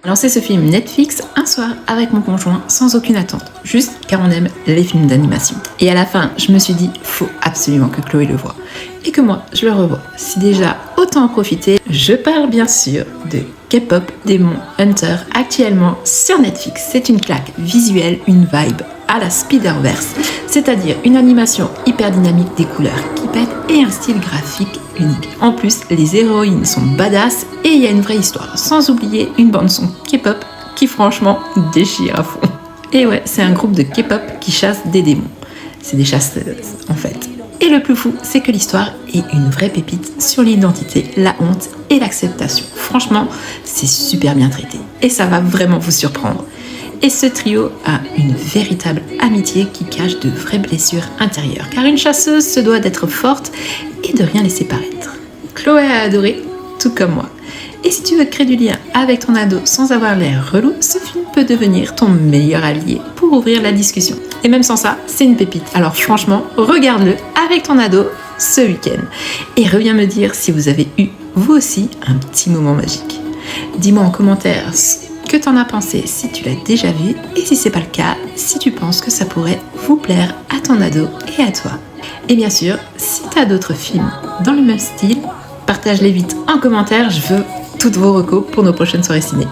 Lancé ce film Netflix un soir avec mon conjoint sans aucune attente, juste car on aime les films d'animation. Et à la fin, je me suis dit, faut absolument que Chloé le voie. Et que moi, je le revoie. Si déjà, autant en profiter. Je parle bien sûr de K-pop Demon Hunter, actuellement sur Netflix. C'est une claque visuelle, une vibe à la Spider-Verse, c'est-à-dire une animation hyper dynamique, des couleurs qui pètent et un style graphique unique. En plus, les héroïnes sont badass et il y a une vraie histoire, sans oublier une bande-son K-pop qui franchement déchire à fond. Et ouais, c'est un groupe de K-pop qui chasse des démons. C'est des chasseuses en fait. Et le plus fou, c'est que l'histoire est une vraie pépite sur l'identité, la honte et l'acceptation. Franchement, c'est super bien traité et ça va vraiment vous surprendre. Et ce trio a une véritable amitié qui cache de vraies blessures intérieures, car une chasseuse se doit d'être forte et de rien laisser paraître. Chloé a adoré, tout comme moi. Et si tu veux créer du lien avec ton ado sans avoir l'air relou, ce film peut devenir ton meilleur allié pour ouvrir la discussion. Et même sans ça, c'est une pépite. Alors franchement, regarde-le avec ton ado ce week-end. Et reviens me dire si vous avez eu, vous aussi, un petit moment magique. Dis-moi en commentaire que t'en as pensé si tu l'as déjà vu et si c'est pas le cas, si tu penses que ça pourrait vous plaire à ton ado et à toi. Et bien sûr, si t'as d'autres films dans le même style, partage-les vite en commentaire, je veux toutes vos recos pour nos prochaines soirées ciné.